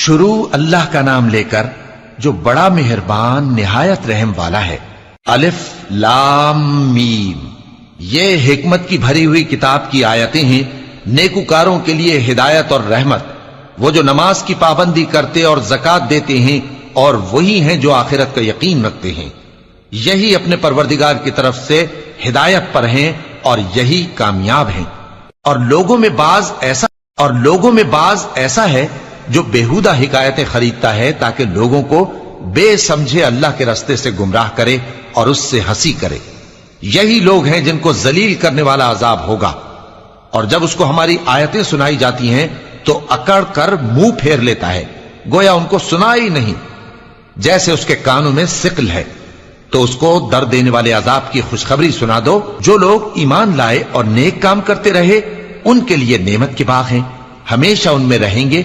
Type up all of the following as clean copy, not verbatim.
شروع اللہ کا نام لے کر جو بڑا مہربان نہایت رحم والا ہے۔ الف لام میم، یہ حکمت کی بھری ہوئی کتاب کی آیتیں ہیں، نیکوکاروں کے لیے ہدایت اور رحمت، وہ جو نماز کی پابندی کرتے اور زکوٰۃ دیتے ہیں، اور وہی ہیں جو آخرت کا یقین رکھتے ہیں، یہی اپنے پروردگار کی طرف سے ہدایت پر ہیں اور یہی کامیاب ہیں۔ اور لوگوں میں بعض ایسا ہے جو بیہودہ حکایتیں خریدتا ہے تاکہ لوگوں کو بے سمجھے اللہ کے راستے سے گمراہ کرے اور اس سے ہنسی کرے، یہی لوگ ہیں جن کو ذلیل کرنے والا عذاب ہوگا۔ اور جب اس کو ہماری آیتیں سنائی جاتی ہیں تو اکڑ کر منہ پھیر لیتا ہے، گویا ان کو سنا ہی نہیں، جیسے اس کے کانوں میں ثقل ہے۔ تو اس کو درد دینے والے عذاب کی خوشخبری سنا دو۔ جو لوگ ایمان لائے اور نیک کام کرتے رہے ان کے لیے نعمت کے باغ ہیں، ہمیشہ ان میں رہیں گے۔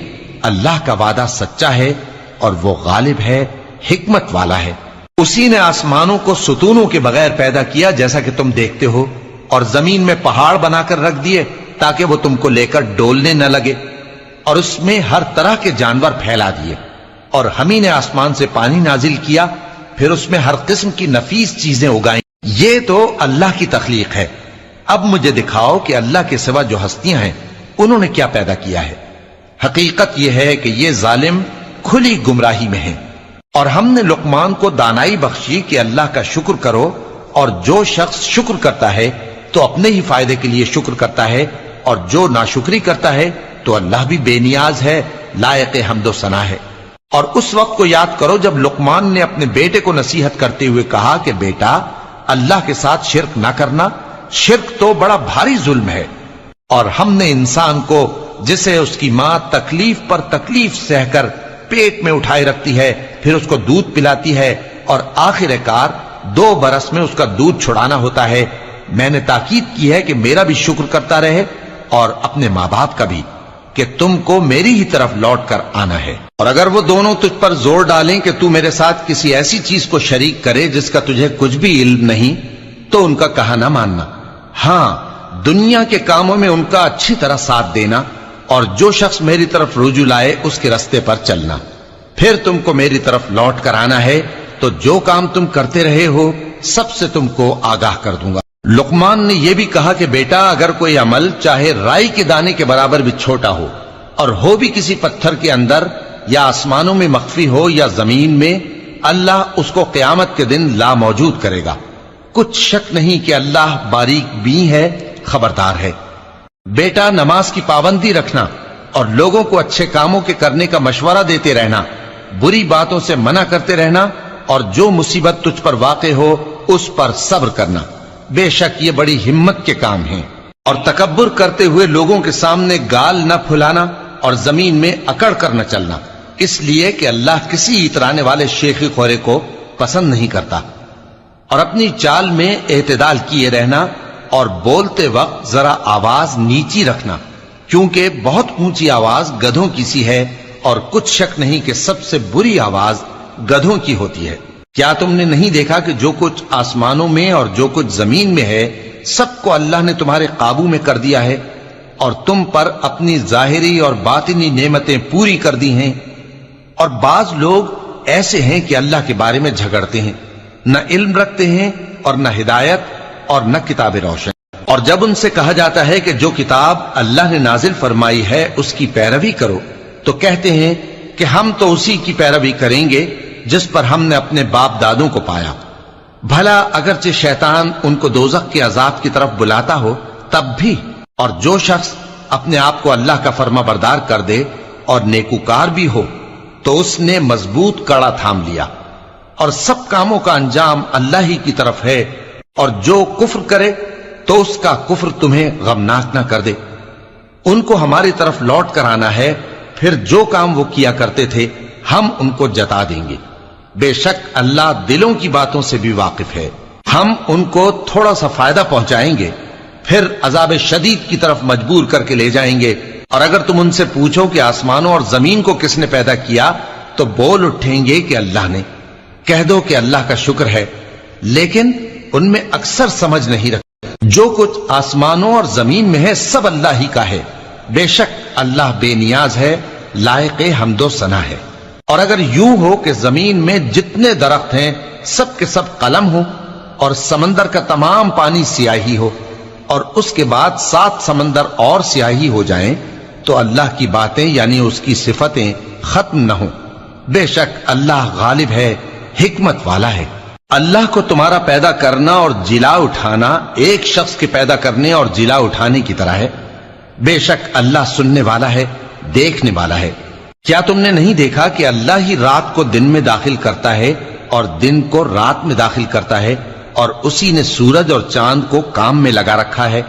اللہ کا وعدہ سچا ہے اور وہ غالب ہے، حکمت والا ہے۔ اسی نے آسمانوں کو ستونوں کے بغیر پیدا کیا جیسا کہ تم دیکھتے ہو، اور زمین میں پہاڑ بنا کر رکھ دیے تاکہ وہ تم کو لے کر ڈولنے نہ لگے، اور اس میں ہر طرح کے جانور پھیلا دیے۔ اور ہم ہی نے آسمان سے پانی نازل کیا، پھر اس میں ہر قسم کی نفیس چیزیں اگائیں۔ یہ تو اللہ کی تخلیق ہے۔ اب مجھے دکھاؤ کہ اللہ کے سوا جو ہستیاں ہیں انہوں نے کیا پیدا کیا ہے۔ حقیقت یہ ہے کہ یہ ظالم کھلی گمراہی میں ہیں۔ اور ہم نے لقمان کو دانائی بخشی کہ اللہ کا شکر کرو، اور جو شخص شکر کرتا ہے تو اپنے ہی فائدے کے لیے شکر کرتا ہے، اور جو ناشکری کرتا ہے تو اللہ بھی بے نیاز ہے، لائق حمد و ثنا ہے۔ اور اس وقت کو یاد کرو جب لقمان نے اپنے بیٹے کو نصیحت کرتے ہوئے کہا کہ بیٹا، اللہ کے ساتھ شرک نہ کرنا، شرک تو بڑا بھاری ظلم ہے۔ اور ہم نے انسان کو، جسے اس کی ماں تکلیف پر تکلیف سہ کر پیٹ میں اٹھائے رکھتی ہے، پھر اس کو دودھ پلاتی ہے، اور آخر کار 2 برس میں اس کا دودھ چھڑانا ہوتا ہے، میں نے تاکید کی ہے کہ میرا بھی شکر کرتا رہے اور اپنے ماں باپ کا بھی، کہ تم کو میری ہی طرف لوٹ کر آنا ہے۔ اور اگر وہ دونوں تجھ پر زور ڈالیں کہ تو میرے ساتھ کسی ایسی چیز کو شریک کرے جس کا تجھے کچھ بھی علم نہیں، تو ان کا کہا نہ ماننا، ہاں دنیا کے کاموں میں ان کا اچھی طرح ساتھ دینا، اور جو شخص میری طرف رجوع لائے اس کے راستے پر چلنا، پھر تم کو میری طرف لوٹ کر آنا ہے، تو جو کام تم کرتے رہے ہو سب سے تم کو آگاہ کر دوں گا۔ لقمان نے یہ بھی کہا کہ بیٹا، اگر کوئی عمل چاہے رائی کے دانے کے برابر بھی چھوٹا ہو، اور ہو بھی کسی پتھر کے اندر یا آسمانوں میں مخفی ہو یا زمین میں، اللہ اس کو قیامت کے دن لا موجود کرے گا۔ کچھ شک نہیں کہ اللہ باریک بین ہے، خبردار ہے۔ بیٹا، نماز کی پابندی رکھنا اور لوگوں کو اچھے کاموں کے کرنے کا مشورہ دیتے رہنا، بری باتوں سے منع کرتے رہنا، اور جو مصیبت تجھ پر واقع ہو اس پر صبر کرنا، بے شک یہ بڑی ہمت کے کام ہیں۔ اور تکبر کرتے ہوئے لوگوں کے سامنے گال نہ پھلانا اور زمین میں اکڑ کر نہ چلنا، اس لیے کہ اللہ کسی اترانے والے شیخی خورے کو پسند نہیں کرتا۔ اور اپنی چال میں اعتدال کیے رہنا، اور بولتے وقت ذرا آواز نیچی رکھنا، کیونکہ بہت اونچی آواز گدھوں کی سی ہے، اور کچھ شک نہیں کہ سب سے بری آواز گدھوں کی ہوتی ہے۔ کیا تم نے نہیں دیکھا کہ جو کچھ آسمانوں میں اور جو کچھ زمین میں ہے سب کو اللہ نے تمہارے قابو میں کر دیا ہے، اور تم پر اپنی ظاہری اور باطنی نعمتیں پوری کر دی ہیں۔ اور بعض لوگ ایسے ہیں کہ اللہ کے بارے میں جھگڑتے ہیں، نہ علم رکھتے ہیں اور نہ ہدایت اور نہ کتاب روشن۔ اور جب ان سے کہا جاتا ہے کہ جو کتاب اللہ نے نازل فرمائی ہے اس کی پیروی کرو، تو کہتے ہیں کہ ہم تو اسی کی پیروی کریں گے جس پر ہم نے اپنے باپ دادوں کو پایا۔ بھلا اگرچہ شیطان ان کو دوزخ کے عذاب کی طرف بلاتا ہو تب بھی۔ اور جو شخص اپنے آپ کو اللہ کا فرما بردار کر دے اور نیکوکار بھی ہو تو اس نے مضبوط کڑا تھام لیا، اور سب کاموں کا انجام اللہ ہی کی طرف ہے۔ اور جو کفر کرے تو اس کا کفر تمہیں غمناک نہ کر دے۔ ان کو ہماری طرف لوٹ کر آنا ہے، پھر جو کام وہ کیا کرتے تھے ہم ان کو جتا دیں گے۔ بے شک اللہ دلوں کی باتوں سے بھی واقف ہے۔ ہم ان کو تھوڑا سا فائدہ پہنچائیں گے، پھر عذاب شدید کی طرف مجبور کر کے لے جائیں گے۔ اور اگر تم ان سے پوچھو کہ آسمانوں اور زمین کو کس نے پیدا کیا، تو بول اٹھیں گے کہ اللہ نے۔ کہہ دو کہ اللہ کا شکر ہے، لیکن ان میں اکثر سمجھ نہیں رکھتے۔ جو کچھ آسمانوں اور زمین میں ہے سب اللہ ہی کا ہے، بے شک اللہ بے نیاز ہے، لائق حمد و ثنا ہے۔ اور اگر یوں ہو کہ زمین میں جتنے درخت ہیں سب کے سب قلم ہو اور سمندر کا تمام پانی سیاہی ہو اور اس کے بعد 7 سمندر اور سیاہی ہو جائیں تو اللہ کی باتیں یعنی اس کی صفتیں ختم نہ ہوں۔ بے شک اللہ غالب ہے، حکمت والا ہے۔ اللہ کو تمہارا پیدا کرنا اور جلا اٹھانا ایک شخص کے پیدا کرنے اور جلا اٹھانے کی طرح ہے۔ بے شک اللہ سننے والا ہے، دیکھنے والا ہے۔ کیا تم نے نہیں دیکھا کہ اللہ ہی رات کو دن میں داخل کرتا ہے اور دن کو رات میں داخل کرتا ہے، اور اسی نے سورج اور چاند کو کام میں لگا رکھا ہے،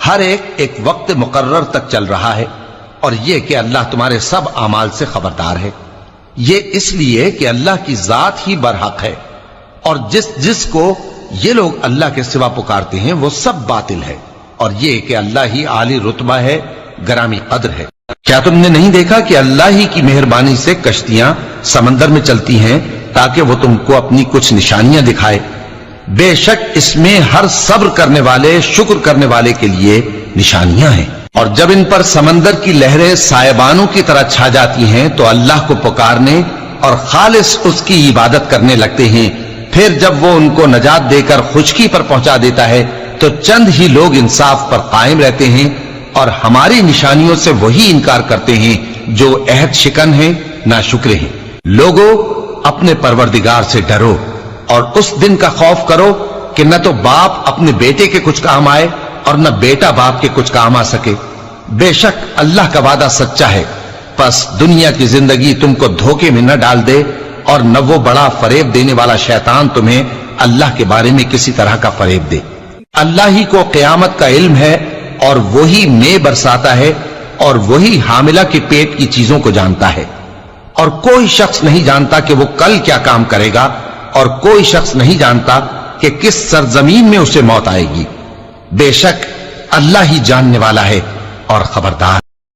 ہر ایک وقت مقرر تک چل رہا ہے، اور یہ کہ اللہ تمہارے سب اعمال سے خبردار ہے۔ یہ اس لیے کہ اللہ کی ذات ہی برحق ہے، اور جس کو یہ لوگ اللہ کے سوا پکارتے ہیں وہ سب باطل ہے، اور یہ کہ اللہ ہی عالی رتبہ ہے، گرامی قدر ہے۔ کیا تم نے نہیں دیکھا کہ اللہ ہی کی مہربانی سے کشتیاں سمندر میں چلتی ہیں تاکہ وہ تم کو اپنی کچھ نشانیاں دکھائے؟ بے شک اس میں ہر صبر کرنے والے، شکر کرنے والے کے لیے نشانیاں ہیں۔ اور جب ان پر سمندر کی لہریں سائبانوں کی طرح چھا جاتی ہیں تو اللہ کو پکارنے اور خالص اس کی عبادت کرنے لگتے ہیں، پھر جب وہ ان کو نجات دے کر خشکی پر پہنچا دیتا ہے تو چند ہی لوگ انصاف پر قائم رہتے ہیں، اور ہماری نشانیوں سے وہی انکار کرتے ہیں جو عہد شکن ہیں، ناشکرے ہیں۔ لوگو اپنے پروردگار سے ڈرو اور اس دن کا خوف کرو کہ نہ تو باپ اپنے بیٹے کے کچھ کام آئے اور نہ بیٹا باپ کے کچھ کام آ سکے۔ بے شک اللہ کا وعدہ سچا ہے، پس دنیا کی زندگی تم کو دھوکے میں نہ ڈال دے، اور نہ وہ بڑا فریب دینے والا شیطان تمہیں اللہ کے بارے میں کسی طرح کا فریب دے۔ اللہ ہی کو قیامت کا علم ہے، اور وہی مے برساتا ہے، اور وہی حاملہ کے پیٹ کی چیزوں کو جانتا ہے، اور کوئی شخص نہیں جانتا کہ وہ کل کیا کام کرے گا، اور کوئی شخص نہیں جانتا کہ کس سرزمین میں اسے موت آئے گی۔ بے شک اللہ ہی جاننے والا ہے اور خبردار۔